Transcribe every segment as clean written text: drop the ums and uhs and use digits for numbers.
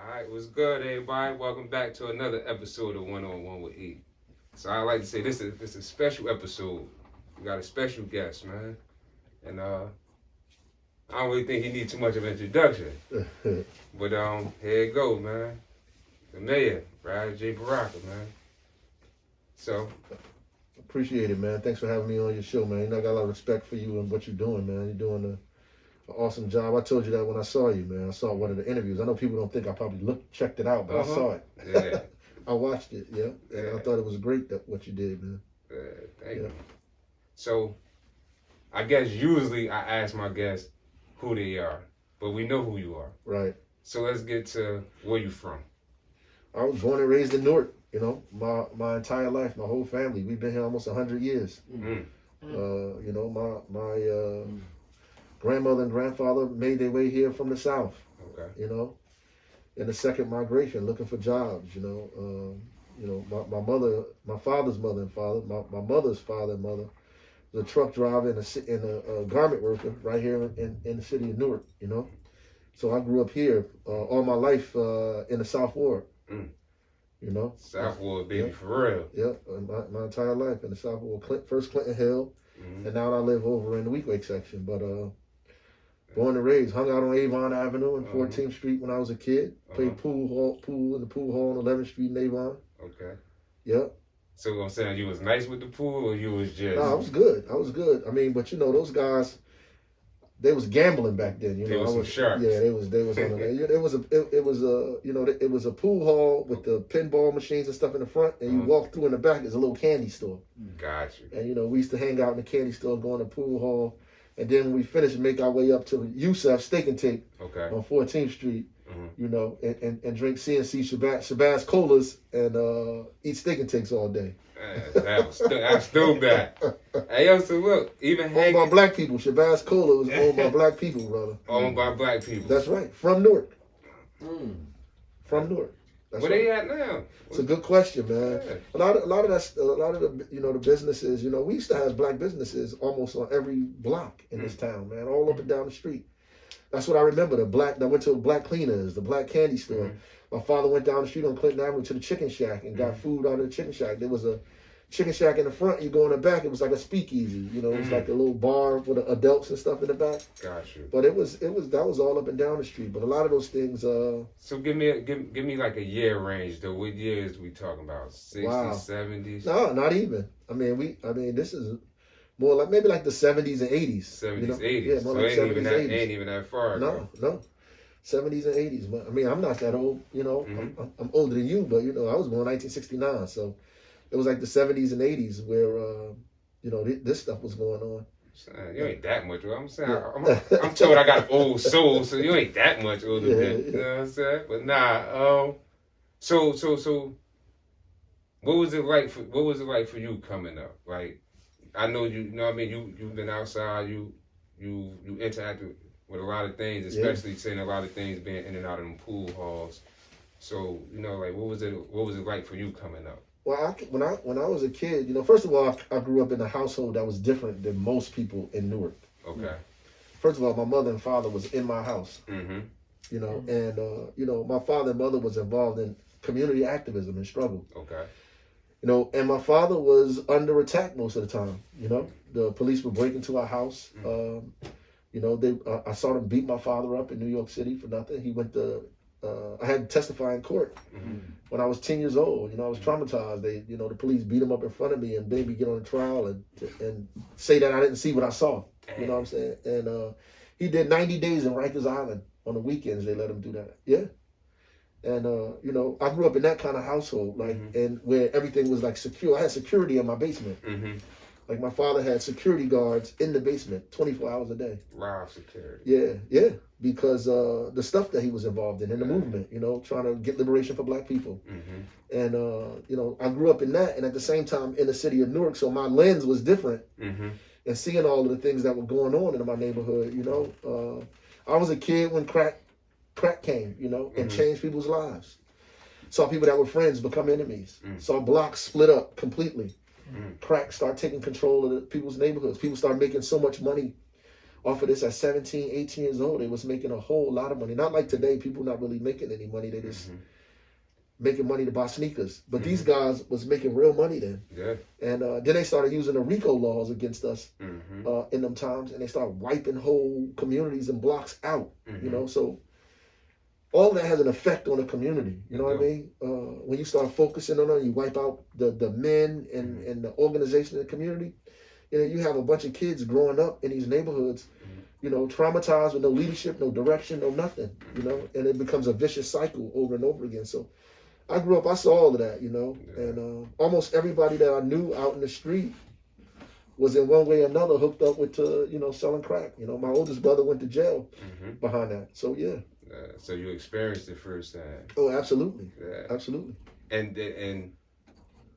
All right, what's good, everybody? Welcome back to another episode of One on One with E. So I like to say this is a special episode. We got a special guest, man, and I don't really think he needs too much of an introduction. But here it go, man. The mayor, Brad J. Baraka, man. So Appreciate it, man. Thanks for having me on your show, man. You know, I got a lot of respect for you and what you're doing, man. You're doing an awesome job. I told you that when I saw you, man. I saw one of the interviews. I know people don't think I probably checked it out, but I saw it. Yeah. I watched it, and I thought it was great what you did, man. Thank you. So I guess usually I ask my guests who they are, but we know who you are. Right. So let's get to where you from. I was born and raised in Newark. You know, my entire life, my whole family. We've been here almost 100 years. Mm. You know, my grandmother and grandfather made their way here from the South. Okay. You know, in the second migration, looking for jobs. You know, my father's mother and father, my mother's father and mother, was a truck driver and a garment worker right here in the city of Newark. You know, so I grew up here all my life in the South Ward. Mm. You know, South Ward, baby, for real. Yeah, my entire life in the South Ward. First Clinton Hill, and now I live over in the Wheatwake section. But born and raised, hung out on Avon Avenue and 14th Street when I was a kid. Played pool in the pool hall on 11th Street in Avon. Okay. Yep. So I'm saying you was nice with the pool, or you was just? No, I was good. I mean, but you know, those guys, they was gambling back then. You know, They was some sharks. Yeah, they was on it. It was a pool hall with the pinball machines and stuff in the front, and you walk through in the back. There's a little candy store. Gotcha. And you know, we used to hang out in the candy store, go in the pool hall, and then when we finished, make our way up to Yusef Steak and Take on 14th Street. You know, and drink CNC Shabazz colas and eat steak and takes all day. I still that. Hey, yo, so look, even owned by black people. Shabazz Cola was owned by black people, brother. Owned by black people. That's right. From Newark. From Newark. Where they at now? It's a good question, man. Yeah. A lot of the you know, the businesses. You know, we used to have black businesses almost on every block in this town, man, all up and down the street. That's what I remember. I went to Black Cleaners, the Black Candy Store. My father went down the street on Clinton Avenue to the Chicken Shack and got food out of the Chicken Shack. There was a Chicken Shack in the front. You go in the back, it was like a speakeasy. You know, it was like a little bar with adults and stuff in the back. Got you. But that was all up and down the street. But a lot of those things. So give me like a year range though. What years we talking about? 60s, Wow. 70s? No, not even. I mean, this is more like maybe like the 70s and 80s. 70s, you know? 80s. Yeah, more so like 70s, 80s. Ain't even that far. No. 70s and 80s. But I mean, I'm not that old, you know. I'm older than you, but you know, I was born in 1969, so it was like the 70s and 80s where you know, this stuff was going on. You ain't that much older. I'm saying I'm told I got an old soul, so you ain't that much older than you know what I'm saying? But nah, so what was it like for you coming up? Like, I know you know what I mean, you've been outside, you interacted with a lot of things, especially seeing a lot of things being in and out of them pool halls. So, you know, like what was it like for you coming up? Well, when I was a kid, you know, first of all, I grew up in a household that was different than most people in Newark. Okay. First of all, my mother and father was in my house. You know, and you know, my father and mother was involved in community activism and struggle. Okay. You know, and my father was under attack most of the time. You know, the police would break into our house. You know, I saw them beat my father up in New York City for nothing. He went to, I had to testify in court when I was 10 years old. You know, I was traumatized. The police beat him up in front of me and made me get on the trial and say that I didn't see what I saw. You know what I'm saying? And he did 90 days in Rikers Island on the weekends. They let him do that. Yeah. And, you know, I grew up in that kind of household, like, and where everything was like secure. I had security in my basement. Like my father had security guards in the basement 24 hours a day. Live security. Yeah, because the stuff that he was involved in the movement, you know, trying to get liberation for black people. And, you know, I grew up in that and at the same time in the city of Newark, so my lens was different. And seeing all of the things that were going on in my neighborhood, you know. I was a kid when crack came, you know, and changed people's lives. Saw people that were friends become enemies. Saw blocks split up completely. Crack start taking control of people's neighborhoods. People start making so much money off of this at 17, 18 years old. They was making a whole lot of money. Not like today, people not really making any money. They just making money to buy sneakers. But these guys was making real money then. Yeah. And then they started using the RICO laws against us in them times, and they started wiping whole communities and blocks out. You know, so all of that has an effect on the community. You know what I mean? When you start focusing on it, you wipe out the men and the organization of the community. You know, you have a bunch of kids growing up in these neighborhoods, you know, traumatized with no leadership, no direction, no nothing, you know, and it becomes a vicious cycle over and over again. So I grew up, I saw all of that, you know, and almost everybody that I knew out in the street was in one way or another hooked up with, you know, selling crack. You know, my oldest brother went to jail behind that. So, yeah. So you experienced it firsthand. Oh, absolutely. Yeah. Absolutely. And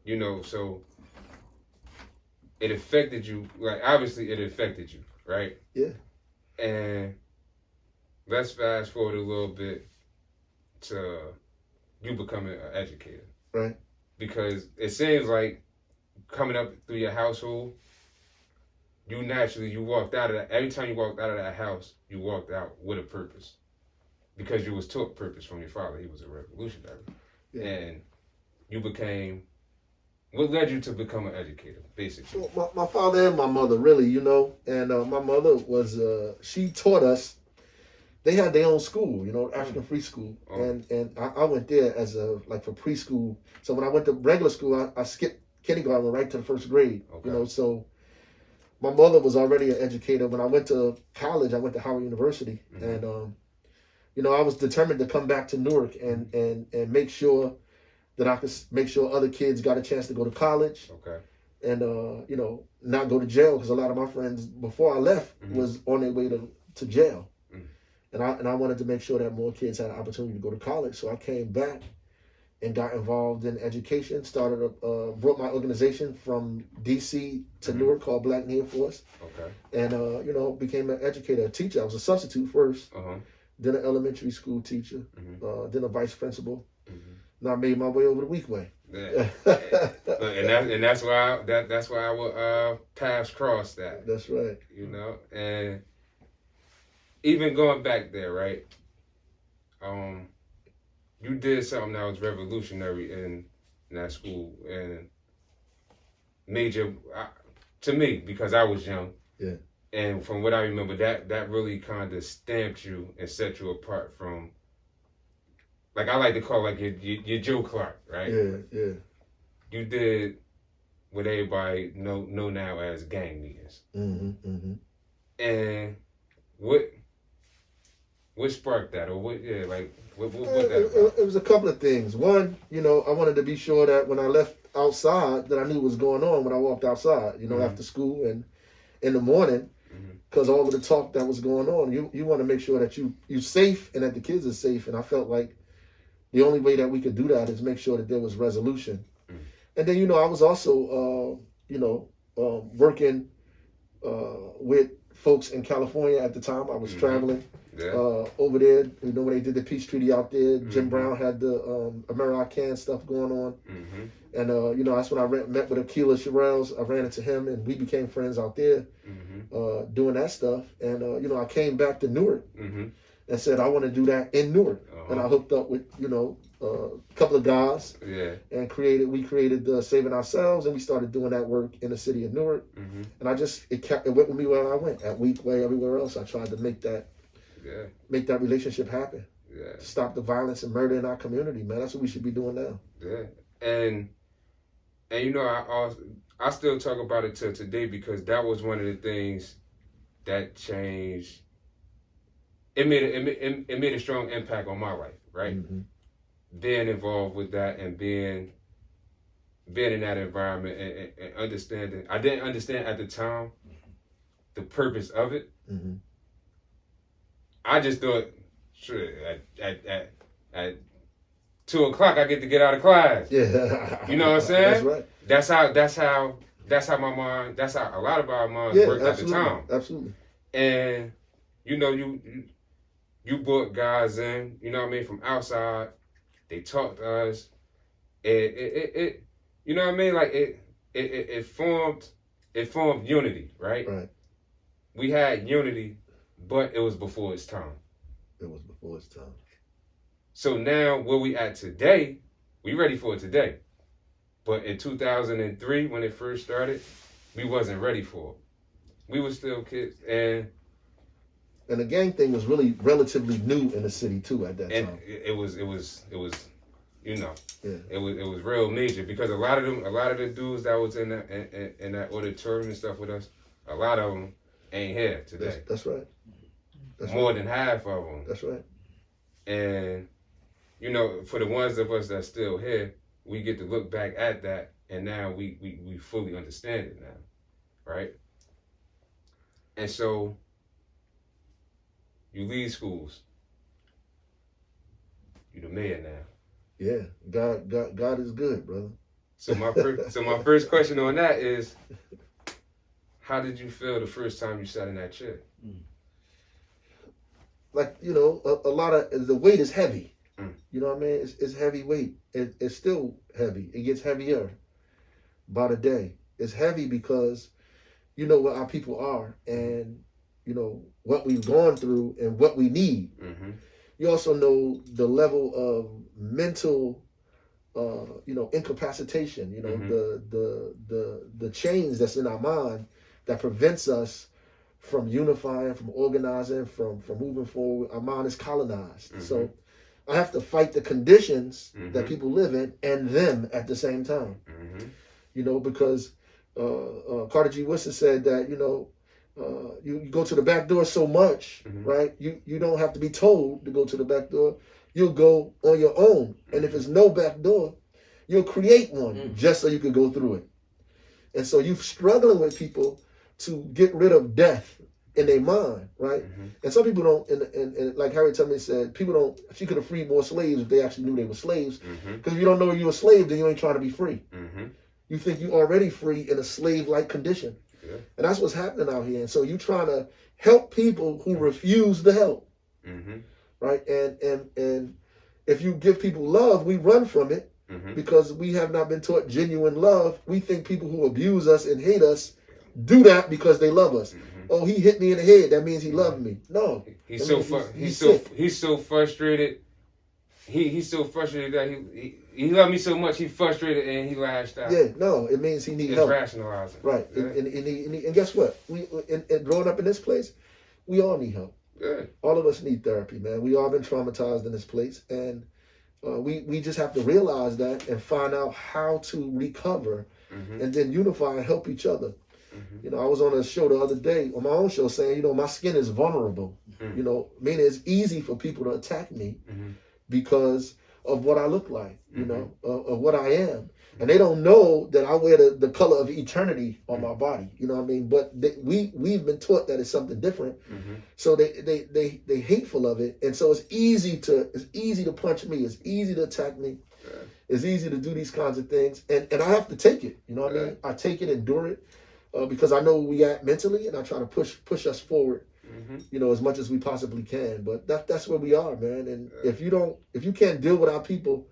you know, so it affected you, like, obviously it affected you, right? Yeah. And let's fast forward a little bit to you becoming an educator. Right. Because it seems like coming up through your household, you walked out of that, every time you walked out of that house, you walked out with a purpose. Because you was taught purpose from your father. He was a revolutionary. Yeah. And you became, what led you to become an educator, basically? Well, my father and my mother, really, you know. And my mother was, she taught us, they had their own school, you know, African free school. And I went there as for preschool. So when I went to regular school, I skipped kindergarten right to the first grade, you know. So my mother was already an educator. When I went to college, I went to Howard University. And, you know, I was determined to come back to Newark and make sure that I could make sure other kids got a chance to go to college. Okay. And, you know, not go to jail, because a lot of my friends before I left was on their way to jail. And I wanted to make sure that more kids had an opportunity to go to college. So I came back and got involved in education, brought my organization from D.C. to Newark called Black Near Force. Okay. And, you know, became an educator, a teacher. I was a substitute first. Then an elementary school teacher, then a vice principal. And I made my way over the Weekway. Yeah. and that's why our paths crossed that. That's right. You know, and even going back there, right? You did something that was revolutionary in that school and major to me, because I was young. Yeah. And from what I remember, that really kind of stamped you and set you apart from, like, I like to call your Joe Clark, right? Yeah, yeah. You did what everybody know now as gang meetings. And what sparked that, or what that about? It was a couple of things. One, you know, I wanted to be sure that when I left outside, that I knew what was going on when I walked outside, you know, after school and in the morning. Because all of the talk that was going on, you want to make sure that you're safe and that the kids are safe. And I felt like the only way that we could do that is make sure that there was resolution. And then, you know, I was also, you know, working with folks in California at the time. I was traveling over there. You know, when they did the peace treaty out there, Jim Brown had the American stuff going on. And, you know, that's when I met with Aquila Sherrills. I ran into him, and we became friends out there doing that stuff. And, you know, I came back to Newark and said, I want to do that in Newark. And I hooked up with, you know, a couple of guys and we created Saving Ourselves, and we started doing that work in the city of Newark. And it went with me where I went, at Weekway, everywhere else. I tried to make that relationship happen. To stop the violence and murder in our community, man. That's what we should be doing now. And you know, I still talk about it till today, because that was one of the things that changed. It made a strong impact on my life, right? Being involved with that and being in that environment and understanding. I didn't understand at the time the purpose of it. I just thought, sure, at 2 o'clock I get to get out of class. Yeah. You know what I'm saying? That's right. That's how my mind, that's how a lot of our minds worked at the time. Absolutely. And you know, you brought guys in, you know what I mean, from outside. They talked to us. It you know what I mean? Like it formed unity, right? Right. we had unity, but it was before its time. It was before its time. So now where we at today, we ready for it today. But in 2003, when it first started, we wasn't ready for it. We were still kids, and the gang thing was really relatively new in the city too at that time. It was, you know, yeah. it was real major because a lot of the dudes that was in that auditorium and stuff with us, a lot of them ain't here today. That's right. That's more right. than half of them. That's right. And you know, for the ones of us that's still here, we get to look back at that, and now we fully understand it now, right? And so you leave schools, you the mayor now. Yeah, God is good, brother. So my first question on that is, how did you feel the first time you sat in that chair? Like, you know, a lot of the weight is heavy. You know what I mean? It's heavy weight. It's still heavy. It gets heavier by the day. It's heavy because you know what our people are, and you know what we've gone through and what we need. Mm-hmm. You also know the level of mental, incapacitation. You know, mm-hmm. the chains that's in our mind that prevents us from unifying, from organizing, from moving forward. Our mind is colonized. Mm-hmm. So I have to fight the conditions mm-hmm. that people live in and them at the same time. Mm-hmm. You know, because Carter G. Woodson said that, you know, you go to the back door so much, mm-hmm. right? You don't have to be told to go to the back door. You'll go on your own. Mm-hmm. And if there's no back door, you'll create one mm-hmm. just so you can go through it. And so you're struggling with people to get rid of death in their mind, right? Mm-hmm. And some people don't, and like Harriet Tubman said, people don't, she could have freed more slaves if they actually knew they were slaves. Because mm-hmm. if you don't know you're a slave, then you ain't trying to be free. Mm-hmm. You think you're already free in a slave-like condition. Yeah. And that's what's happening out here. And so you're trying to help people who refuse to help, mm-hmm. right? And if you give people love, we run from it mm-hmm. because we have not been taught genuine love. We think people who abuse us and hate us do that because they love us. Mm-hmm. Oh, he hit me in the head. That means he loved me. No, he's so frustrated. He's so frustrated that he loved me so much. He frustrated and he lashed out. Yeah, no, it means he needs help. It's rationalizing, right? Yeah. And guess what? We growing up in this place, we all need help. Yeah. All of us need therapy, man. We all been traumatized in this place, and we just have to realize that and find out how to recover, mm-hmm. and then unify and help each other. Mm-hmm. You know, I was on a show the other day, on my own show, saying, you know, my skin is vulnerable. Mm-hmm. You know, meaning it's easy for people to attack me mm-hmm. because of what I look like, you mm-hmm. know, of what I am. And they don't know that I wear the color of eternity on mm-hmm. my body, you know what I mean? But we've been taught that it's something different. Mm-hmm. So they hateful of it. And so it's easy to punch me. It's easy to attack me. Yeah. It's easy to do these kinds of things. And I have to take it, you know what I mean? I take it, endure it. Because I know where we at mentally, and I try to push us forward, mm-hmm. you know, as much as we possibly can. But that's where we are, man. And yeah. if you can't deal with our people,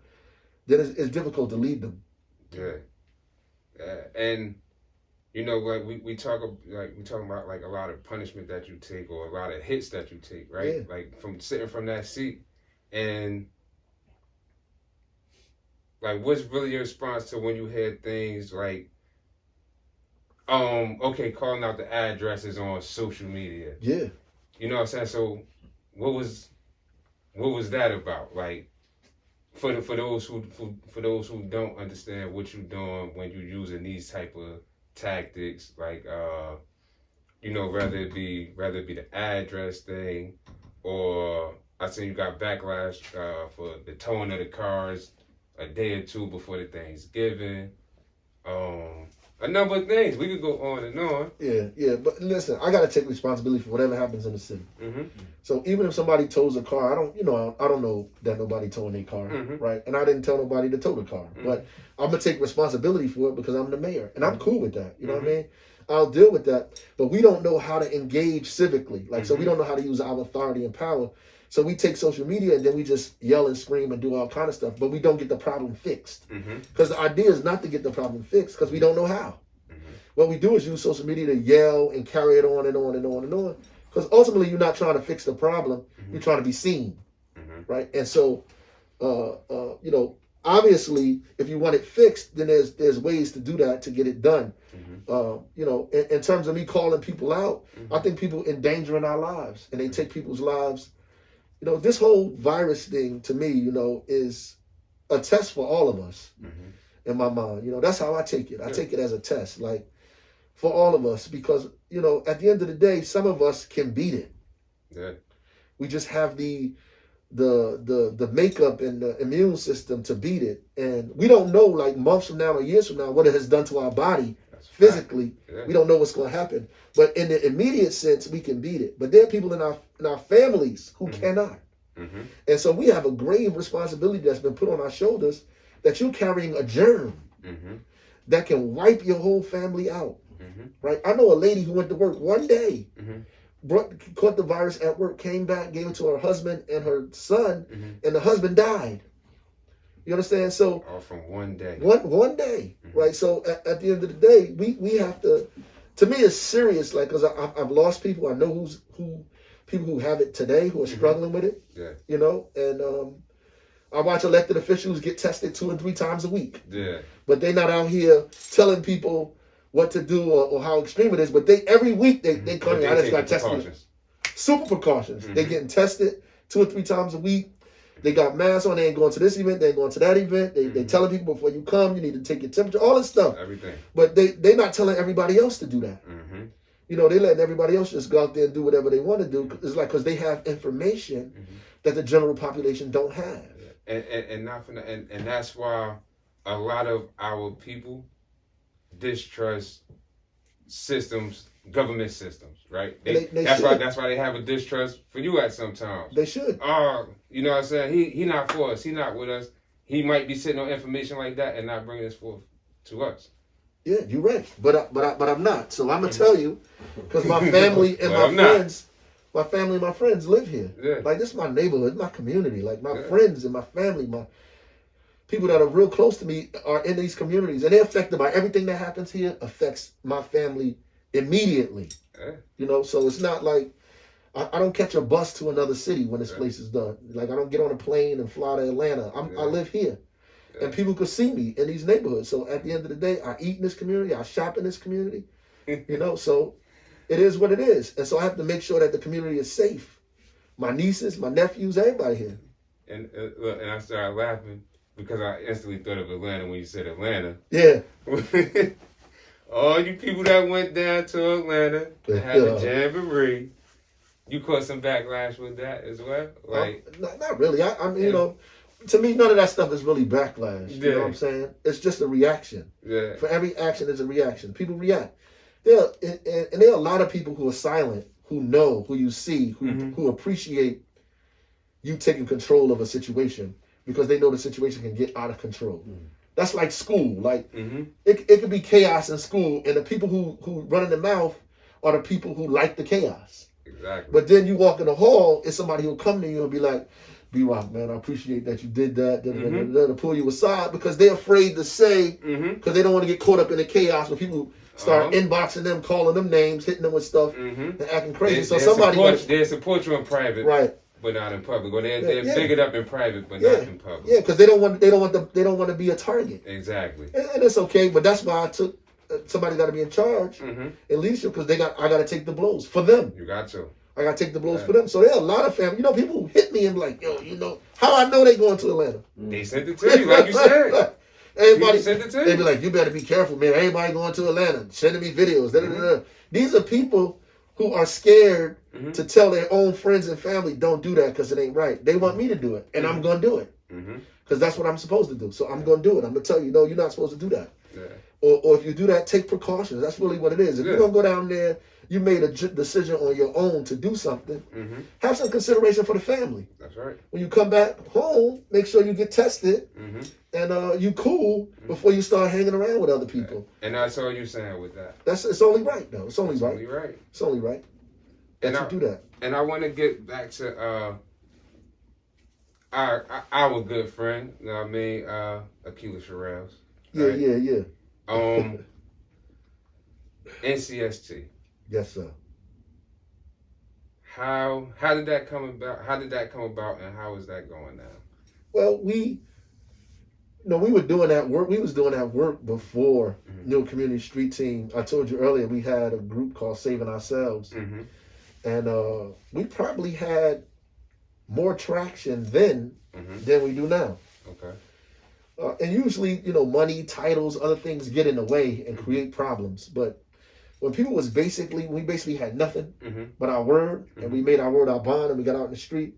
then it's difficult to lead them. Yeah, and you know, like we talk about like a lot of punishment that you take or a lot of hits that you take, right? Yeah. Like from sitting from that seat, and like, what's really your response to when you hear things like, okay, calling out the addresses on social media. Yeah. You know what I'm saying? So what was that about? Like for those who don't understand what you're doing when you're using these type of tactics, like you know, whether it be the address thing, or I seen you got backlash for the towing of the cars a day or two before the Thanksgiving. A number of things. We could go on and on. Yeah. But listen, I gotta take responsibility for whatever happens in the city. Mm-hmm. So even if somebody tows a car, I don't know that nobody towing their car, mm-hmm. right? And I didn't tell nobody to tow the car, mm-hmm. but I'm gonna take responsibility for it because I'm the mayor, and I'm cool with that. You know mm-hmm. what I mean? I'll deal with that. But we don't know how to engage civically, like mm-hmm. so we don't know how to use our authority and power. So we take social media and then we just yell and scream and do all kind of stuff, but we don't get the problem fixed. Because mm-hmm. the idea is not to get the problem fixed because we don't know how. Mm-hmm. what we do is use social media to yell and carry it on and on and on and on. Because ultimately, you're not trying to fix the problem. You're trying to be seen, right? And so, you know, obviously, if you want it fixed, then there's ways to do that to get it done. You know, in terms of me calling people out, I think people endangering our lives, and they take people's lives. You know, this whole virus thing to me, you know, is a test for all of us. In my mind, you know, that's how I take it. I take it as a test, like for all of us, because you know, at the end of the day, some of us can beat it. We just have the makeup and the immune system to beat it, and we don't know, like months from now or years from now, what it has done to our body physically. We don't know what's going to happen, but in the immediate sense, we can beat it. But there are people in our families who cannot, and so we have a grave responsibility that's been put on our shoulders. That you're carrying a germ that can wipe your whole family out, right? I know a lady who went to work one day, caught the virus at work, came back, gave it to her husband and her son, and the husband died. You understand? So all from one day. One day, right? So at the end of the day, we have to me, it's serious, like, because I've lost people. I know people who have it today who are struggling with it, you know, and I watch elected officials get tested 2 and 3 times a week. But they're not out here telling people what to do or how extreme it is. But every week they come in. I just got tested. Super precautions. They're getting tested 2 or 3 times a week. They got masks on. They ain't going to this event. They ain't going to that event. They telling people before you come, you need to take your temperature, all this stuff. Everything. But they're not telling everybody else to do that. You know, they letting everybody else just go out there and do whatever they want to do. It's like because they have information that the general population don't have. And not for and that's why a lot of our people distrust systems, government systems, right? That's why they have a distrust for you at some times. They should. You know what I'm saying? He not for us. He not with us. He might be sitting on information like that and not bringing this forth to us. Yeah, you're right. But I'm not. So I'm gonna tell you, because my family and my friends. My family and my friends live here. Like, this is my neighborhood, my community. Like, my friends and my family, my people that are real close to me are in these communities. And they're affected by everything that happens here, affects my family immediately. You know, so it's not like, I don't catch a bus to another city when this place is done. Like, I don't get on a plane and fly to Atlanta. I live here. And people could see me in these neighborhoods. So at the end of the day, I eat in this community. I shop in this community. You know, so it is what it is. And so I have to make sure that the community is safe. My nieces, my nephews, everybody here. And and I started laughing because I instantly thought of Atlanta when you said Atlanta. Yeah. All you people that went down to Atlanta to have a jamboree, you caught some backlash with that as well? Like, not really. I mean, you know, to me, none of that stuff is really backlash. You know what I'm saying? It's just a reaction. For every action, there's a reaction. People react. There are a lot of people who are silent, who know, who you see, who appreciate you taking control of a situation because they know the situation can get out of control. That's like school. Like, it could be chaos in school, and the people who run in the mouth are the people who like the chaos. Exactly. But then you walk in the hall, and somebody will come to you and be like, B-Rock, man, I appreciate that you did that, to pull you aside, because they're afraid to say, because they don't want to get caught up in the chaos when people start inboxing them, calling them names, hitting them with stuff, and acting crazy. They support you in private, right, but not in public. Or they're big it up in private, but not in public. Yeah, because they don't want to be a target. Exactly. And it's okay, but that's why I took somebody got to be in charge in leadership, because I got to take the blows for them. You got to. I got to take the blows for them. So there are a lot of family. You know, people who hit me and be like, yo, you know, how I know they going to Atlanta? They sent it to you, like you said. Everybody sent it to you. They be like, you better be careful, man. Everybody going to Atlanta, sending me videos. These are people who are scared to tell their own friends and family, don't do that because it ain't right. They want me to do it, and I'm going to do it because that's what I'm supposed to do. So I'm going to do it. I'm going to tell you, no, you're not supposed to do that. Or if you do that, take precautions. That's really what it is. If you're going to go down there, you made a decision on your own to do something, have some consideration for the family. That's right. When you come back home, make sure you get tested and you cool before you start hanging around with other people. And that's all you're saying with that. It's only right, though. It's only right. Only right. It's only right that you do that. And I want to get back to our good friend, you know what I mean, Akila Sherrills. Yeah. NCST. Yes, sir. How did that come about? How did that come about, and how is that going now? Well, we were doing that work. We was doing that work before Newark Community Street Team. I told you earlier we had a group called Saving Ourselves, and we probably had more traction then than we do now. Okay. And usually, money, titles, other things get in the way and create problems. But when we basically had nothing but our word, and we made our word our bond, and we got out in the street.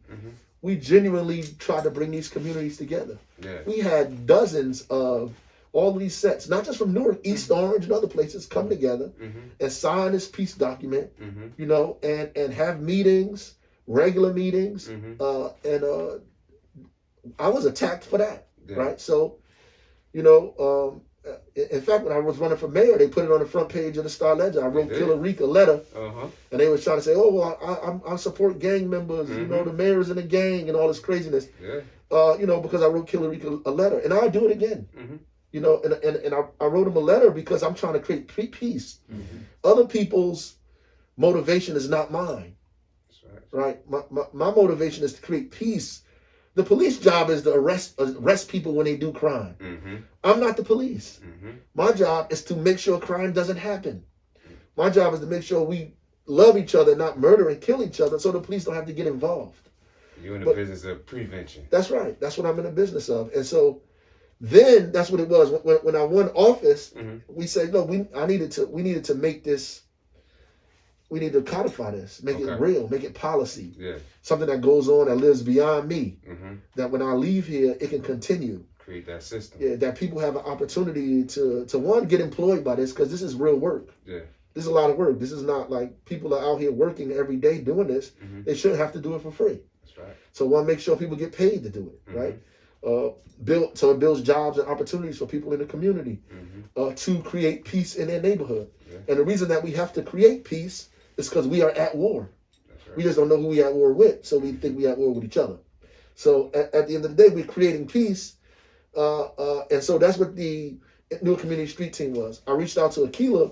We genuinely tried to bring these communities together. Yeah. We had dozens of all these sets, not just from Newark, East Orange and other places, come together and sign this peace document, and have meetings, regular meetings, and I was attacked for that, right? So, in fact, when I was running for mayor, they put it on the front page of the Star Ledger. I wrote Killer Reek a letter, and they was trying to say, "Oh, well, I support gang members. The mayor's in a gang and all this craziness." Yeah. Because I wrote Killer Reek a letter, and I'll do it again. And I wrote him a letter because I'm trying to create peace. Other people's motivation is not mine. That's right. Right? My motivation is to create peace. The police job is to arrest people when they do crime. I'm not the police. My job is to make sure crime doesn't happen. My job is to make sure we love each other, not murder and kill each other, so the police don't have to get involved. You're in the business of prevention. That's right. That's what I'm in the business of. And so then that's what it was. When I won office, we said, no, we needed to make this. We need to codify this, make it real, make it policy. Yeah. Something that goes on, that lives beyond me. That when I leave here, it can continue. Create that system. Yeah, that people have an opportunity to one, get employed by this, because this is real work. Yeah. This is a lot of work. This is not like people are out here working every day doing this. They shouldn't have to do it for free. That's right. So one, make sure people get paid to do it, right? So it builds jobs and opportunities for people in the community to create peace in their neighborhood. Yeah. And the reason that we have to create peace is because we are at war. That's right. We just don't know who we at war with, so we think we at war with each other. So at the end of the day, we're creating peace, and so that's what the Newark Community Street Team was. I reached out to Aquila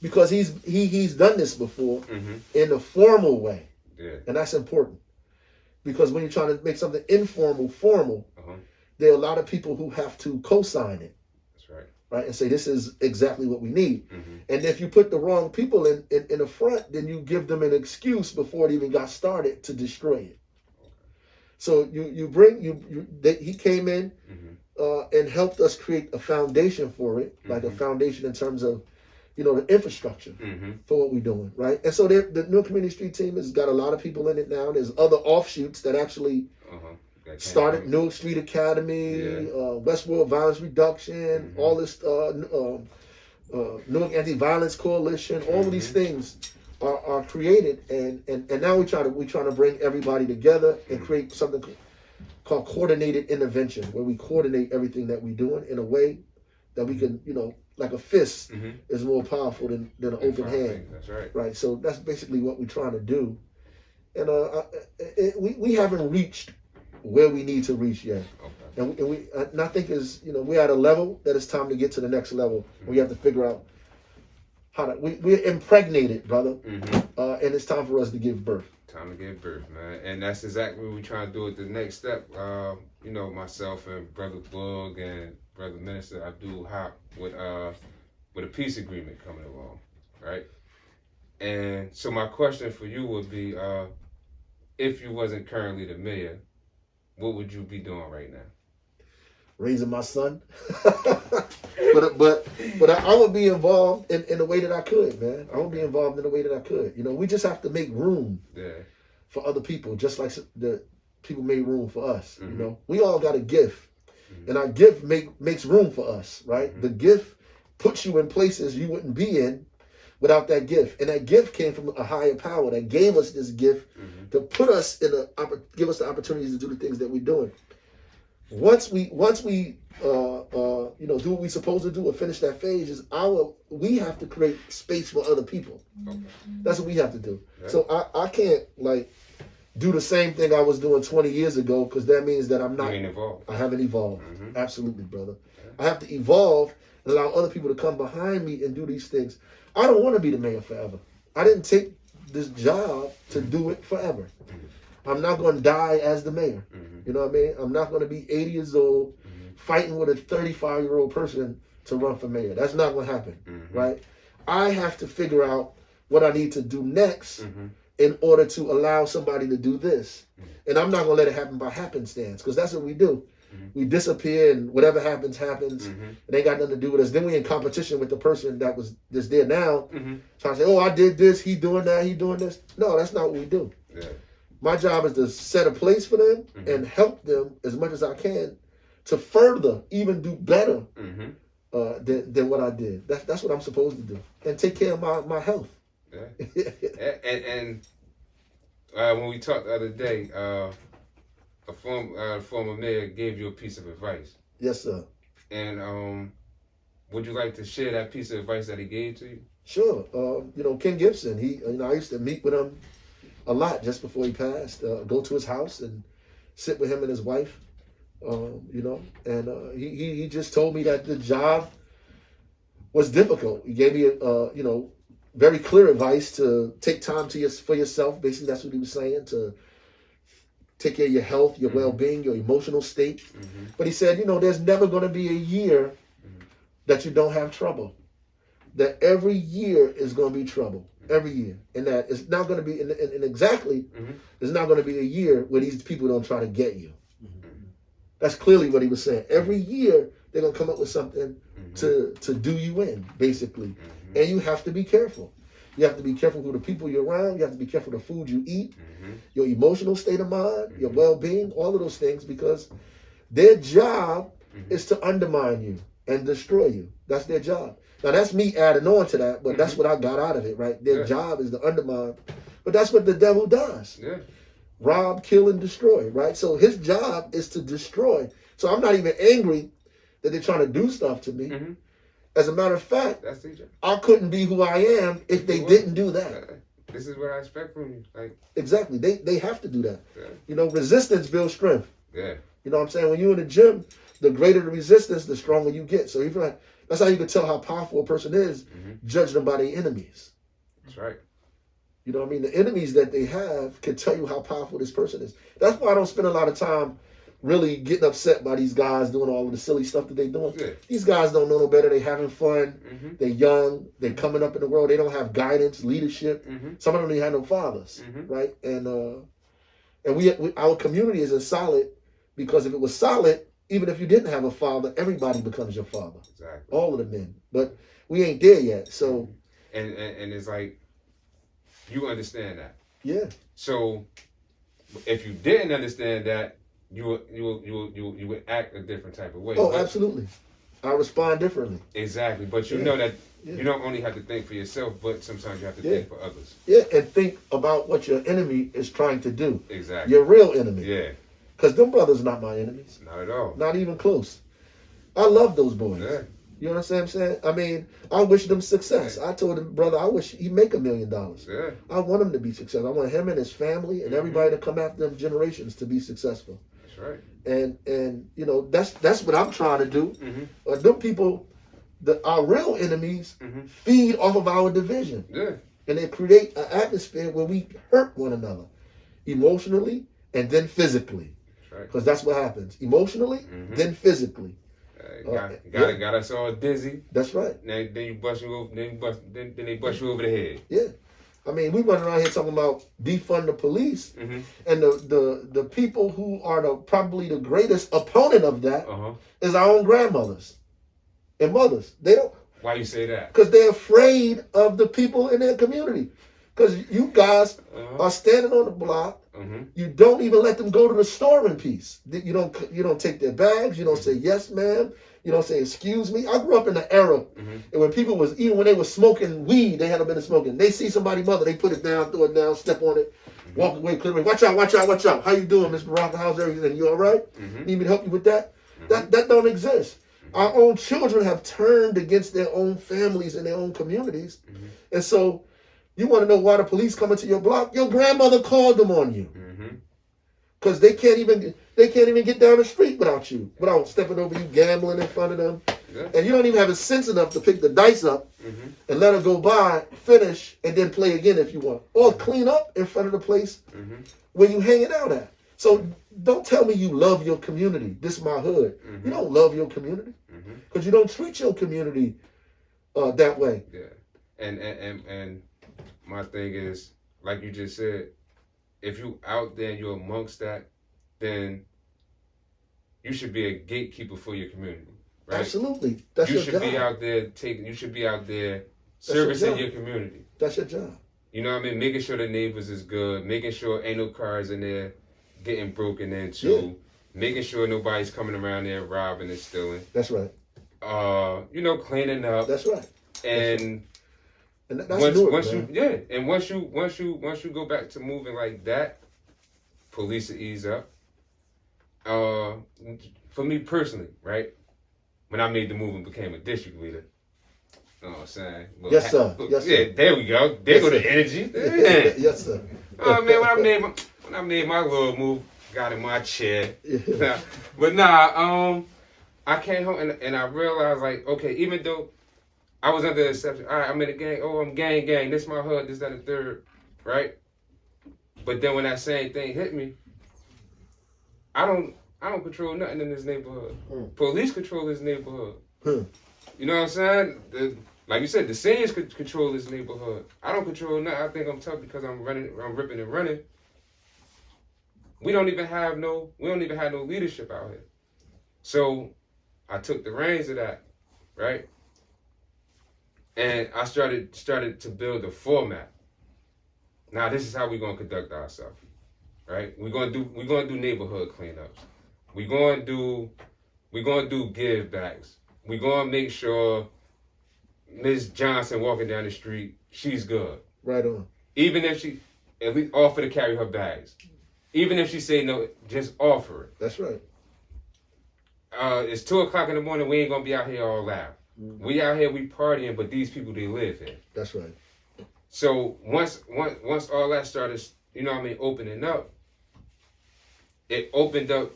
because he's done this before in a formal way, and that's important. Because when you're trying to make something informal, formal, there are a lot of people who have to co-sign it. That's right. Right, and say this is exactly what we need. And if you put the wrong people in the front, then you give them an excuse before it even got started to destroy it. So he came in and helped us create a foundation for it, like a foundation in terms of the infrastructure for what we're doing, right? And so the Newark Community Street Team has got a lot of people in it now. There's other offshoots that actually started Newark Street Academy, Westworld Violence Reduction, all this Newark Anti-Violence Coalition. All of these things are created, and now we're trying to bring everybody together and create something called coordinated intervention, where we coordinate everything that we're doing in a way that we can, like a fist is more powerful than an open hand. That's right. Right. So that's basically what we're trying to do, and we haven't reached where we need to reach yet. And I think we're at a level that it's time to get to the next level. We have to figure out how to. We're impregnated, brother, and it's time for us to give birth. Time to give birth, man, and that's exactly what we're trying to do at the next step. Myself and Brother Bug and Brother Minister Abdul Haq with a peace agreement coming along, right? And so my question for you would be, if you wasn't currently the mayor, what would you be doing right now? Raising my son. but I would be involved in the way that I could, man. I would be involved in the way that I could. We just have to make room for other people, just like the people made room for us. We all got a gift, and our gift makes room for us, right? The gift puts you in places you wouldn't be in without that gift, and that gift came from a higher power that gave us this gift to put us give us the opportunities to do the things that we're doing. Once we do what we're supposed to do or finish that phase, we have to create space for other people. That's what we have to do. So I can't do the same thing I was doing 20 years ago, because that means that I'm not. You ain't evolved. I haven't evolved. Absolutely, brother. I have to evolve and allow other people to come behind me and do these things. I don't want to be the mayor forever. I didn't take this job to do it forever. I'm not going to die as the mayor. You know what I mean? I'm not going to be 80 years old fighting with a 35-year-old person to run for mayor. That's not going to happen, right? I have to figure out what I need to do next in order to allow somebody to do this. And I'm not going to let it happen by happenstance, because that's what we do. We disappear and whatever happens, happens. It ain't got nothing to do with us. Then we in competition with the person that's there now. Trying to say, oh, I did this, he doing that, he doing this. No, that's not what we do. Yeah. My job is to set a place for them and help them as much as I can to further, even do better than what I did. That's what I'm supposed to do. And take care of my health. Yeah. and when we talked the other day, a former mayor gave you a piece of advice. Yes, sir. And would you like to share that piece of advice that he gave to you? Sure. Ken Gibson, I used to meet with him a lot just before he passed. Go to his house and sit with him and his wife. And he just told me that the job was difficult. He gave me very clear advice to take time for yourself. Basically, that's what he was saying, to take care of your health, your well-being, your emotional state. But he said, there's never going to be a year that you don't have trouble. That every year is going to be trouble. Every year. And that it's not going to be, and exactly, it's not going to be a year where these people don't try to get you. That's clearly what he was saying. Every year, they're going to come up with something to do you in, basically. And you have to be careful. You have to be careful who the people you're around. You have to be careful the food you eat, your emotional state of mind, your well-being, all of those things, because their job is to undermine you and destroy you. That's their job. Now, that's me adding on to that, but that's what I got out of it, right? Their job is to undermine. But that's what the devil does. Yeah. Rob, kill, and destroy, right? So his job is to destroy. So I'm not even angry that they're trying to do stuff to me. As a matter of fact, I couldn't be who I am if they didn't do that. This is what I expect from you. Exactly. They have to do that. Yeah. Resistance builds strength. Yeah. You know what I'm saying? When you're in the gym, the greater the resistance, the stronger you get. So that's how you can tell how powerful a person is, judge them by their enemies. That's right. You know what I mean? The enemies that they have can tell you how powerful this person is. That's why I don't spend a lot of time really getting upset by these guys doing all of the silly stuff that they're doing. Yeah. These guys don't know no better. They're having fun. They're young. They're coming up in the world. They don't have guidance, leadership. Some of them don't have no fathers, right? And we our community isn't solid, because if it was solid, even if you didn't have a father, everybody becomes your father. Exactly. All of the men. But we ain't there yet. So and it's like, you understand that. Yeah. So if you didn't understand that, you would act a different type of way. Oh, absolutely. I respond differently. Exactly. But you know that you don't only have to think for yourself, but sometimes you have to think for others. Yeah, and think about what your enemy is trying to do. Exactly. Your real enemy. Yeah. Because them brothers are not my enemies. Not at all. Not even close. I love those boys. Yeah. You understand what I'm saying? I mean, I wish them success. I told him, brother, I wish he make $1 million. Yeah. I want him to be successful. I want him and his family and everybody to come after them generations to be successful. That's right. And that's what I'm trying to do. Them people, our real enemies, feed off of our division. Yeah. And they create an atmosphere where we hurt one another, emotionally and then physically. Because that's what happens. Emotionally, then physically. Got us all dizzy. That's right. Then you bust you over. Then they bust you over the head. Yeah, I mean, we run around here talking about defund the police, and the people who are probably the greatest opponent of that is our own grandmothers and mothers. They don't. Why you say that? Because they're afraid of the people in their community. Because you guys are standing on the block. You don't even let them go to the store in peace. You don't take their bags. You don't say yes, ma'am. You don't say excuse me. I grew up in the era and when people even when they were smoking weed, they hadn't been smoking. They see somebody's mother, they put it down, throw it down, step on it, walk away, clear away. Watch out, watch out, watch out. How you doing, Miss Baraka? How's everything? You all right? Need me to help you with that? That don't exist. Our own children have turned against their own families and their own communities, and so. You want to know why the police coming to your block? Your grandmother called them on you. Because they can't even get down the street without you, without stepping over you, gambling in front of them. Yeah. And you don't even have a sense enough to pick the dice up and let her go by, finish, and then play again if you want. Or clean up in front of the place where you hanging out at. So don't tell me you love your community. This is my hood. You don't love your community because you don't treat your community that way. Yeah. And my thing is, like you just said, if you out there and you're amongst that, then you should be a gatekeeper for your community, right? Absolutely. That's your job. You should be out there servicing your community. That's your job. You know what I mean? Making sure the neighbors is good, making sure ain't no cars in there getting broken into, making sure nobody's coming around there robbing and stealing. That's right. Cleaning up. That's right. And that's once you go back to moving like that, police will ease up. For me personally, right? When I made the move and became a district leader, you know what I'm saying? Yes, sir. Yes, sir. Yeah, there we go. There go the energy. Yeah. Yes, sir. Oh man, when I made my little move, got in my chair. But I came home and I realized, like, okay, even though I was under the assumption, all right, I'm in a gang. Oh, I'm gang. This my hood. This, that, and third, right? But then when that same thing hit me, I don't control nothing in this neighborhood. Police control this neighborhood. You know what I'm saying? Like you said, the seniors could control this neighborhood. I don't control nothing. I think I'm tough because I'm ripping and running. We don't even have no leadership out here. So I took the reins of that, right? And I started to build a format. Now this is how we're gonna conduct ourselves, right? We're gonna do neighborhood cleanups. We're gonna do give backs. We're gonna make sure Ms. Johnson walking down the street, she's good. Right on. Even if she at least offer to carry her bags. Even if she say no, just offer it. That's right. It's 2:00 in the morning. We ain't gonna be out here all loud. We out here, we partying, but these people, they live here. That's right. So once all that started, opening up, it opened up,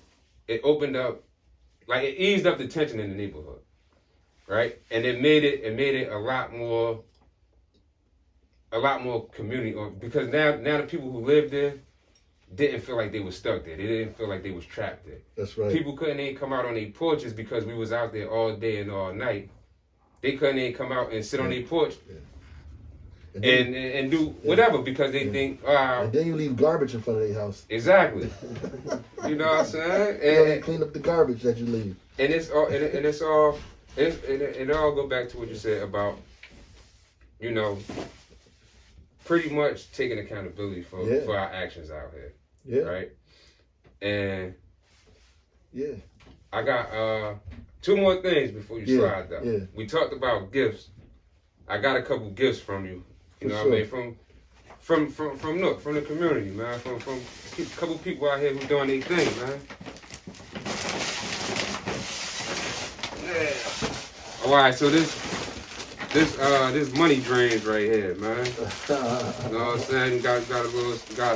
like it eased up the tension in the neighborhood, right? And it made it a lot more community, because now the people who lived there didn't feel like they were stuck there. They didn't feel like they was trapped there. That's right. People couldn't even come out on their porches because we was out there all day and all night. They couldn't even come out and sit on their porch and do whatever because they think, and then you leave garbage in front of their house. Exactly. You know what I'm saying? And clean up the garbage that you leave. And it all go back to what you said about, pretty much taking accountability for our actions out here. Yeah. Right? And yeah. I got 2 more things before you slide though. Yeah. We talked about gifts. I got a couple gifts from you. You know what I mean? From Newark, from the community, man. From a couple people out here who doing their thing, man. Yeah. All right, so this money drains right here, man. You know what I'm saying? Got a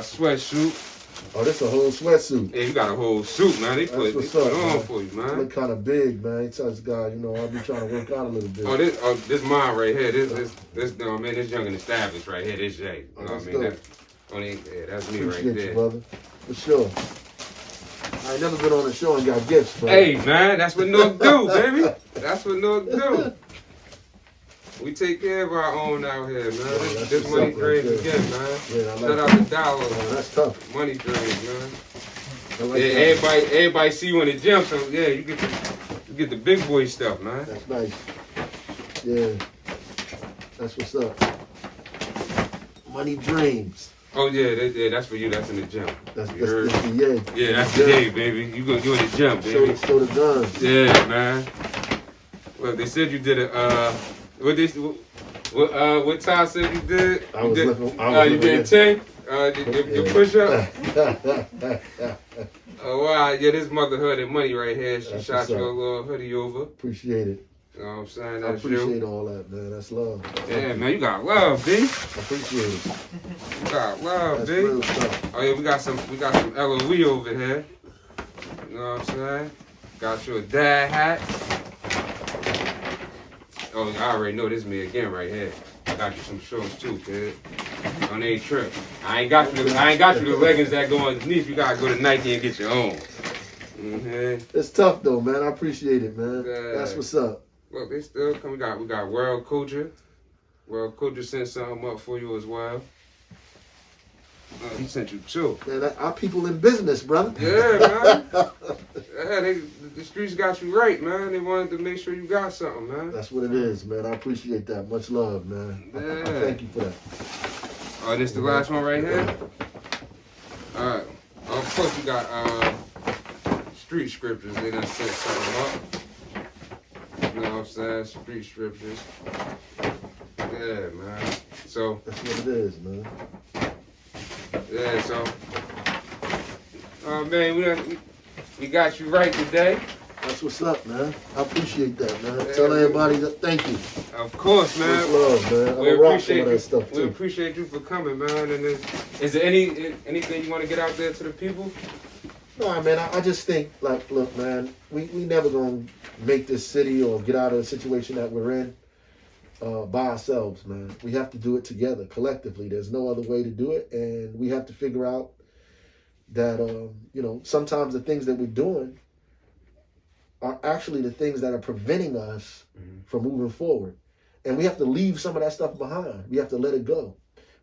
sweatsuit. Oh, this a whole sweatsuit. Yeah, you got a whole suit, man. They put it on for you, man. Look kind of big, man. He tells God, I'll be trying to work out a little bit. This mine right here. This young and established right here. This Jay. You know what I mean? That's me right there, you, brother. For sure. I ain't never been on a show and got gifts, bro. Hey, man, that's what Newark do, baby. That's what Newark do. We take care of our own out here, man. Yeah, this money drains again, man. Yeah, I like Shout out to Dollar. Oh, that's tough. Money drains, man. Like everybody see you in the gym, so yeah, you get the big boy stuff, man. That's nice. Yeah. That's what's up. Money drains. Oh yeah, that's for you. That's in the gym. That's the yay. Yeah, that's the yay, baby. You in the gym, baby. Show the guns. Yeah, man. Well, they said you did what Ty said you did? You did 10? Your push up? Oh wow, yeah, this motherhood and money right here. She shot you a little hoodie over. Appreciate it. You know what I'm saying? I That's appreciate you. all that, man. That's love. Yeah, man, you got love, B. I appreciate it. You got love, That's B. real stuff. Oh yeah, we got some LOE over here. You know what I'm saying? Got you a dad hat. Oh, I already know this is me again right here. Got you some shorts too, kid. On a trip. I ain't got you the leggings that go underneath. You gotta go to Nike and get your own. Mm-hmm. It's tough though, man. I appreciate it, man. Yeah. That's what's up. Look, they still come. We got World Culture. World Culture sent something up for you as well. He sent you two. Man, our people in business, brother. Yeah, man. Yeah, the streets got you right, man. They wanted to make sure you got something, man. That's what it is, man. I appreciate that. Much love, man. Yeah. I thank you for that. Oh, this the last one right here? Alright. Of course, you got street scriptures. They done set something up. You know what I'm saying? Street scriptures. Yeah, man. So. That's what it is, man. Yeah, so. Man, we got you right today. That's what's up, man. I appreciate that, man. Yeah, tell everybody that thank you. Of course, man. Much love, man. We appreciate that stuff too. We appreciate you for coming, man. And is there anything you want to get out there to the people? No, man. I just think, like, look, man. We never gonna make this city or get out of the situation that we're in by ourselves, man. We have to do it together, collectively. There's no other way to do it, and we have to figure out that sometimes the things that we're doing are actually the things that are preventing us from moving forward. And we have to leave some of that stuff behind. We have to let it go.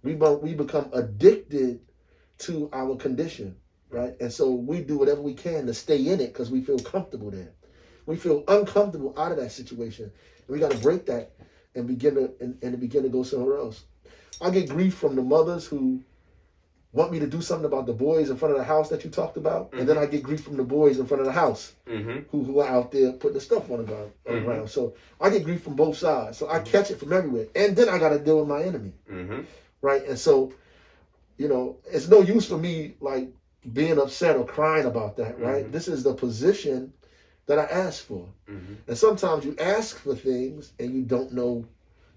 We become addicted to our condition, right? And so we do whatever we can to stay in it because we feel comfortable there. We feel uncomfortable out of that situation. And we got to break that and begin to go somewhere else. I get grief from the mothers who want me to do something about the boys in front of the house that you talked about, and then I get grief from the boys in front of the house who are out there putting the stuff on the ground. So I get grief from both sides. So I catch it from everywhere, and then I got to deal with my enemy, right? And so, it's no use for me like being upset or crying about that, right? This is the position that I asked for, and sometimes you ask for things and you don't know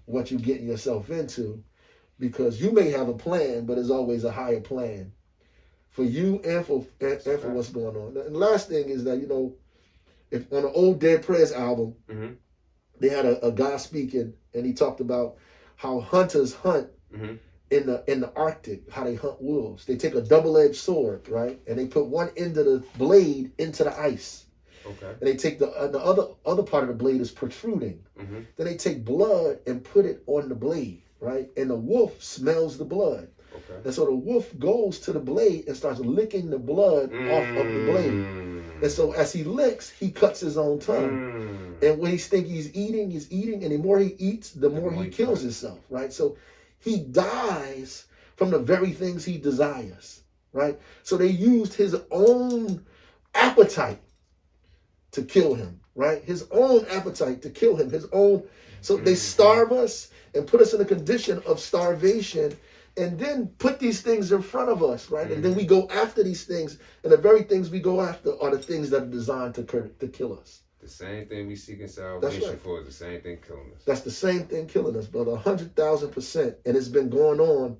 what you're getting yourself into. Because you may have a plan, but there's always a higher plan for you and for what's going on. And the last thing is that, if on the old Dead Prayers album, they had a guy speaking, and he talked about how hunters hunt in the Arctic, how they hunt wolves. They take a double-edged sword, right, and they put one end of the blade into the ice. Okay. And they take the other part of the blade is protruding. Then they take blood and put it on the blade. Right? And the wolf smells the blood. Okay. And so the wolf goes to the blade and starts licking the blood off of the blade. And so as he licks, he cuts his own tongue. And when he thinks he's eating, and the more he eats, the more he kills himself. Right? So he dies from the very things he desires. Right? So they used his own appetite to kill him. Right? His own appetite to kill him. His own. So they starve us and put us in a condition of starvation, and then put these things in front of us, right? And then we go after these things, and the very things we go after are the things that are designed to kill us. The same thing we seeking salvation for is the same thing killing us. That's the same thing killing us, brother, 100,000%. And it's been going on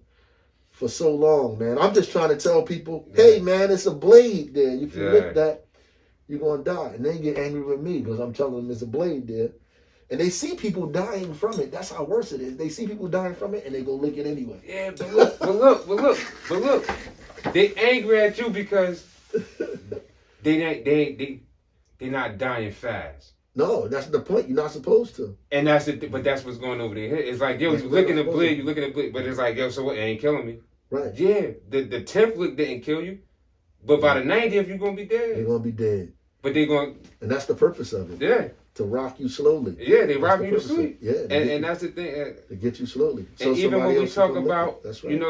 for so long, man. I'm just trying to tell people, hey, man, it's a blade there. If you lick that, you're going to die. And they get angry with me because I'm telling them there's a blade there. And they see people dying from it. That's how worse it is. They see people dying from it, and they go lick it anyway. Yeah, but look. They angry at you because they not dying fast. No, that's the point. You're not supposed to. And but that's what's going over their head. It's like, yo, you licking the blade, but it's like, yo, so what? It ain't killing me. Right. Yeah, the 10th lick didn't kill you, but by the 90th, you're gonna be dead. You're gonna be dead. But and that's the purpose of it. Yeah. To rock you slowly. Yeah, they rock you to sleep. Yeah. And that's the thing. To get you slowly. So and even when we talk about, that's right.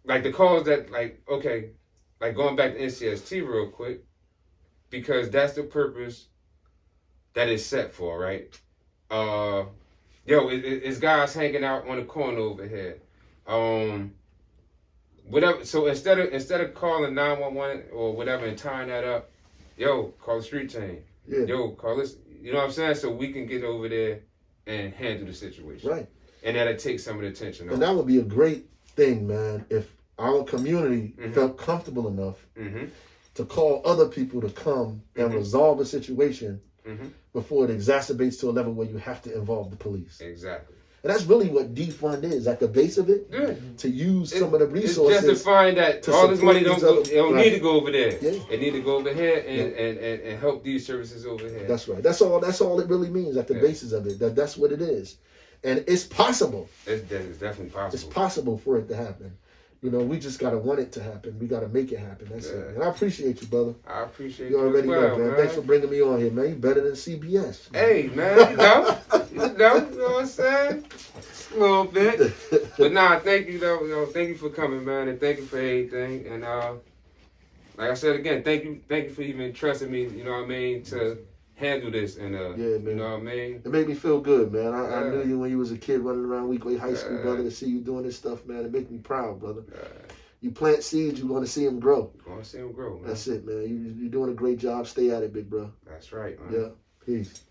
Like the calls that, like going back to NCST real quick, because that's the purpose that it's set for, right? It's guys hanging out on the corner over here. Whatever. So instead of calling 911 or whatever and tying that up, call the street team. Yeah. Yo, call us. You know what I'm saying? So we can get over there and handle the situation. Right. And that'll take some of the attention off. And that would be a great thing, man, if our community Mm-hmm. felt comfortable enough Mm-hmm. to call other people to come and Mhm. resolve a situation Mm-hmm. before it exacerbates to a level where you have to involve the police. Exactly. And that's really what defund is, at the base of it, Yeah. to use some of the resources. It's just to find that to all this money support don't these other- need to go over there. Yeah. It need to go over here and help these services over here. That's right. That's all it really means at the Yeah. basis of it. That's what it is. And it's possible. It's definitely possible. It's possible for it to happen. You know, we just gotta want it to happen. We gotta make it happen. That's it. And I appreciate you, brother. I appreciate You you already as well, know, man. Thanks for bringing me on here, man. You better than CBS. Man. Hey, man, you know what I'm saying? A little bit. But nah, thank you, though. You know, thank you for coming, man, and thank you for everything. And like I said again, thank you for even trusting me, you know what I mean, to handle this. And Yeah, man. you know what I mean? It made me feel good, man. I Yeah. knew you when you was a kid running around Weequahic High School, Yeah. brother. To see you doing this stuff, man, it makes me proud, brother. You plant seeds, you want to see them grow. Gonna see him grow, man. That's it, man. You're doing a great job. Stay at it, big bro. That's right, man. Yeah. Peace.